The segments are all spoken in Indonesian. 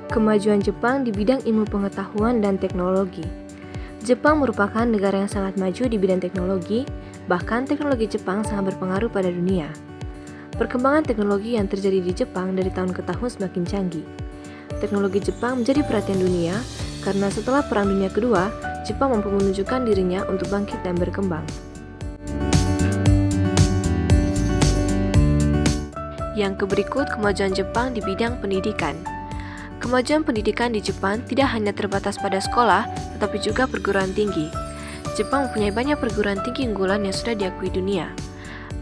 Kemajuan Jepang di bidang ilmu pengetahuan dan teknologi. Jepang merupakan negara yang sangat maju di bidang teknologi, bahkan teknologi Jepang sangat berpengaruh pada dunia. Perkembangan teknologi yang terjadi di Jepang dari tahun ke tahun semakin canggih. Teknologi Jepang menjadi perhatian dunia karena setelah Perang Dunia Kedua, Jepang mampu menunjukkan dirinya untuk bangkit dan berkembang. Yang berikut kemajuan Jepang di bidang pendidikan. Kemajuan pendidikan di Jepang tidak hanya terbatas pada sekolah, tetapi juga perguruan tinggi. Jepang mempunyai banyak perguruan tinggi unggulan yang sudah diakui dunia.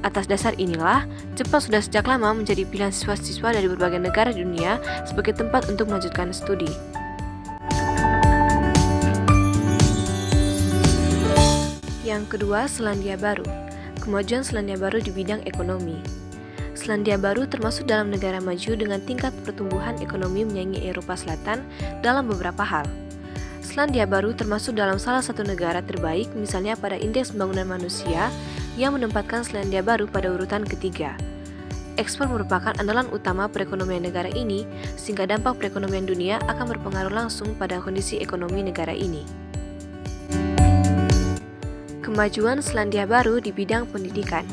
Atas dasar inilah, Jepang sudah sejak lama menjadi pilihan siswa-siswa dari berbagai negara di dunia sebagai tempat untuk melanjutkan studi. Yang kedua, Selandia Baru. Kemajuan Selandia Baru di bidang ekonomi. Selandia Baru termasuk dalam negara maju dengan tingkat pertumbuhan ekonomi menyaingi Eropa Selatan dalam beberapa hal. Selandia Baru termasuk dalam salah satu negara terbaik, misalnya pada Indeks Pembangunan Manusia, yang menempatkan Selandia Baru pada urutan ketiga. Ekspor merupakan andalan utama perekonomian negara ini, sehingga dampak perekonomian dunia akan berpengaruh langsung pada kondisi ekonomi negara ini. Kemajuan Selandia Baru di bidang pendidikan.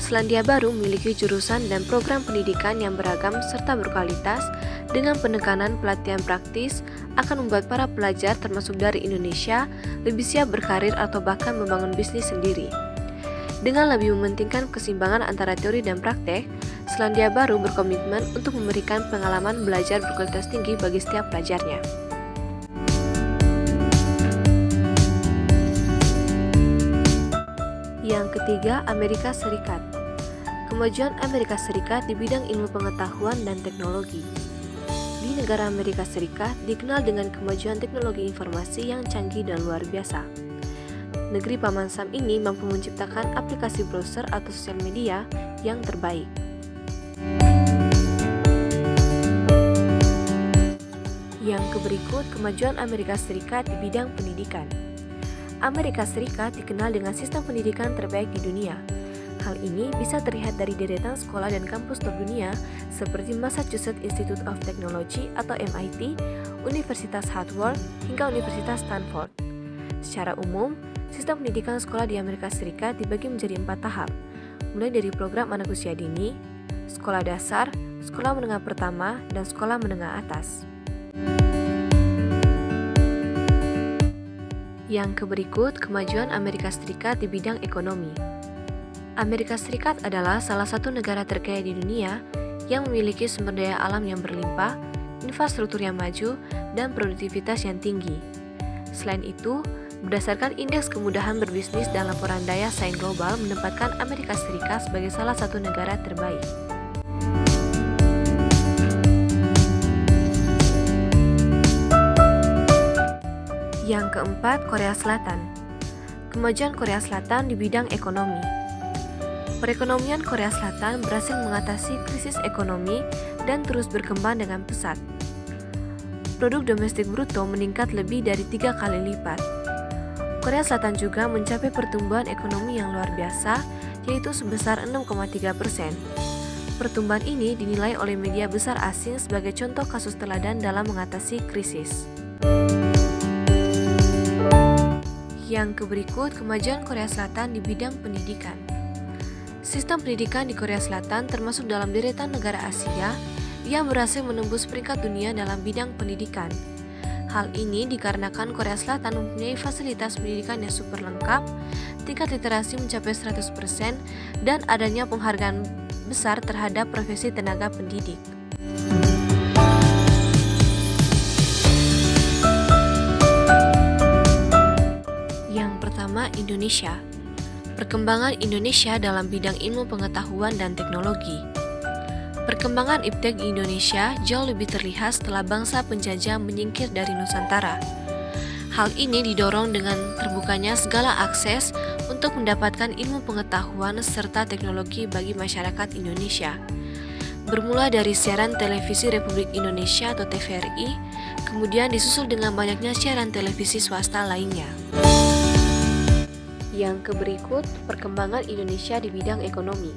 Selandia Baru memiliki jurusan dan program pendidikan yang beragam serta berkualitas dengan penekanan pelatihan praktis akan membuat para pelajar termasuk dari Indonesia lebih siap berkarir atau bahkan membangun bisnis sendiri. Dengan lebih mementingkan keseimbangan antara teori dan praktek, Selandia Baru berkomitmen untuk memberikan pengalaman belajar berkualitas tinggi bagi setiap pelajarnya. Yang ketiga, Amerika Serikat. Kemajuan Amerika Serikat di bidang ilmu pengetahuan dan teknologi. Di negara Amerika Serikat dikenal dengan kemajuan teknologi informasi yang canggih dan luar biasa. Negeri Paman Sam ini mampu menciptakan aplikasi browser atau sosial media yang terbaik. Yang berikut kemajuan Amerika Serikat di bidang pendidikan. Amerika Serikat dikenal dengan sistem pendidikan terbaik di dunia. Hal ini bisa terlihat dari deretan sekolah dan kampus terdunia seperti Massachusetts Institute of Technology atau MIT, Universitas Harvard, hingga Universitas Stanford. Secara umum, sistem pendidikan sekolah di Amerika Serikat dibagi menjadi 4 tahap, mulai dari program anak usia dini, sekolah dasar, sekolah menengah pertama, dan sekolah menengah atas. Yang berikut kemajuan Amerika Serikat di bidang ekonomi. Amerika Serikat adalah salah satu negara terkaya di dunia yang memiliki sumber daya alam yang berlimpah, infrastruktur yang maju, dan produktivitas yang tinggi. Selain itu, berdasarkan indeks kemudahan berbisnis dan laporan daya saing global menempatkan Amerika Serikat sebagai salah satu negara terbaik. Yang keempat, Korea Selatan. Kemajuan Korea Selatan di bidang ekonomi. Perekonomian Korea Selatan berhasil mengatasi krisis ekonomi dan terus berkembang dengan pesat. Produk domestik bruto meningkat lebih dari 3 kali lipat. Korea Selatan juga mencapai pertumbuhan ekonomi yang luar biasa, yaitu sebesar 6,3%. Pertumbuhan ini dinilai oleh media besar asing sebagai contoh kasus teladan dalam mengatasi krisis. Yang berikut kemajuan Korea Selatan di bidang pendidikan. Sistem pendidikan di Korea Selatan termasuk dalam deretan negara Asia yang berhasil menembus peringkat dunia dalam bidang pendidikan. Hal ini dikarenakan Korea Selatan mempunyai fasilitas pendidikan yang super lengkap, tingkat literasi mencapai 100%, dan adanya penghargaan besar terhadap profesi tenaga pendidik. Yang pertama, Indonesia. Perkembangan Indonesia dalam bidang ilmu pengetahuan dan teknologi. Perkembangan iptek di Indonesia jauh lebih terlihat setelah bangsa penjajah menyingkir dari Nusantara. Hal ini didorong dengan terbukanya segala akses untuk mendapatkan ilmu pengetahuan serta teknologi bagi masyarakat Indonesia. Bermula dari siaran televisi Republik Indonesia atau TVRI, kemudian disusul dengan banyaknya siaran televisi swasta lainnya. Yang berikut perkembangan Indonesia di bidang ekonomi.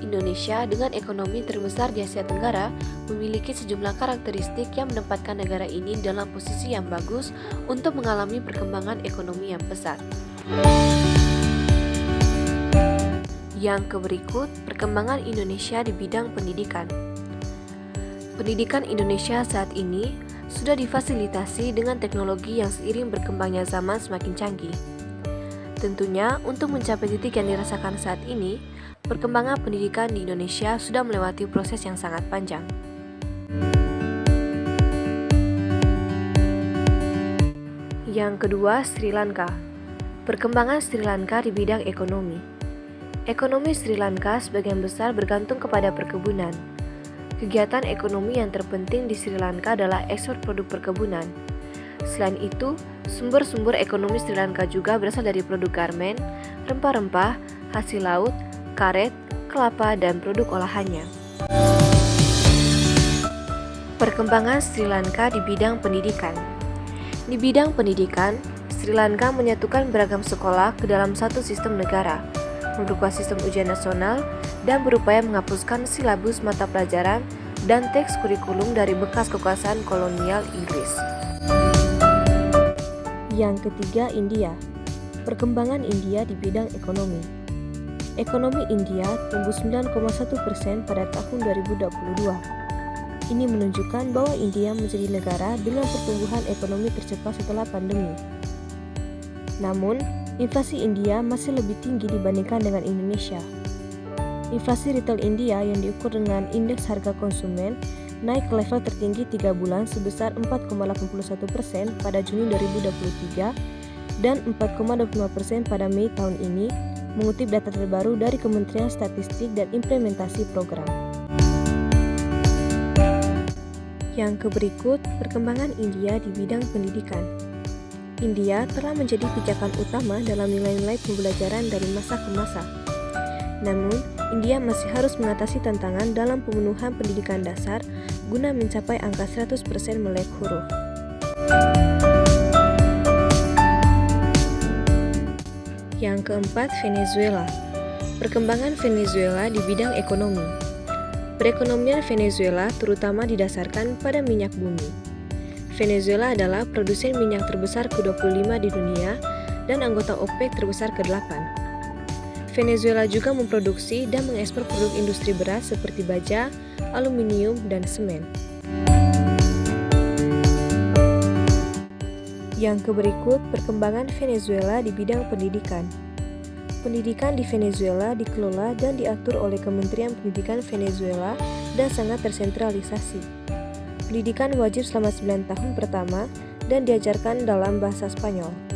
Indonesia dengan ekonomi terbesar di Asia Tenggara memiliki sejumlah karakteristik yang menempatkan negara ini dalam posisi yang bagus untuk mengalami perkembangan ekonomi yang pesat. Yang berikut, perkembangan Indonesia di bidang pendidikan. Pendidikan Indonesia saat ini sudah difasilitasi dengan teknologi yang seiring berkembangnya zaman semakin canggih. Tentunya, untuk mencapai titik yang dirasakan saat ini, perkembangan pendidikan di Indonesia sudah melewati proses yang sangat panjang. Yang kedua, Sri Lanka. Perkembangan Sri Lanka di bidang ekonomi. Ekonomi Sri Lanka sebagian besar bergantung kepada perkebunan. Kegiatan ekonomi yang terpenting di Sri Lanka adalah ekspor produk perkebunan. Selain itu, sumber-sumber ekonomi Sri Lanka juga berasal dari produk garmen, rempah-rempah, hasil laut, karet, kelapa, dan produk olahannya. Perkembangan Sri Lanka di bidang pendidikan. Di bidang pendidikan, Sri Lanka menyatukan beragam sekolah ke dalam satu sistem negara, memperkuat sistem ujian nasional, dan berupaya menghapuskan silabus mata pelajaran dan teks kurikulum dari bekas kekuasaan kolonial Inggris. Yang ketiga, India. Perkembangan India di bidang ekonomi. Ekonomi India tumbuh 9,1% pada tahun 2022. Ini menunjukkan bahwa India menjadi negara dengan pertumbuhan ekonomi tercepat setelah pandemi. Namun, inflasi India masih lebih tinggi dibandingkan dengan Indonesia. Inflasi retail India yang diukur dengan indeks harga konsumen naik ke level tertinggi 3 bulan sebesar 4,81% pada Juni 2023 dan 4,25% pada Mei tahun ini, mengutip data terbaru dari Kementerian Statistik dan Implementasi Program. Yang berikut, perkembangan India di bidang pendidikan. India telah menjadi pijakan utama dalam nilai-nilai pembelajaran dari masa ke masa. Namun, India masih harus mengatasi tantangan dalam pemenuhan pendidikan dasar guna mencapai angka 100% melek huruf. Yang keempat, Venezuela. Perkembangan Venezuela di bidang ekonomi. Perekonomian Venezuela terutama didasarkan pada minyak bumi. Venezuela adalah produsen minyak terbesar ke-25 di dunia dan anggota OPEC terbesar ke-8. Venezuela juga memproduksi dan mengekspor produk industri berat seperti baja, aluminium, dan semen. Yang berikut, perkembangan Venezuela di bidang pendidikan. Pendidikan di Venezuela dikelola dan diatur oleh Kementerian Pendidikan Venezuela dan sangat tersentralisasi. Pendidikan wajib selama 9 tahun pertama dan diajarkan dalam bahasa Spanyol.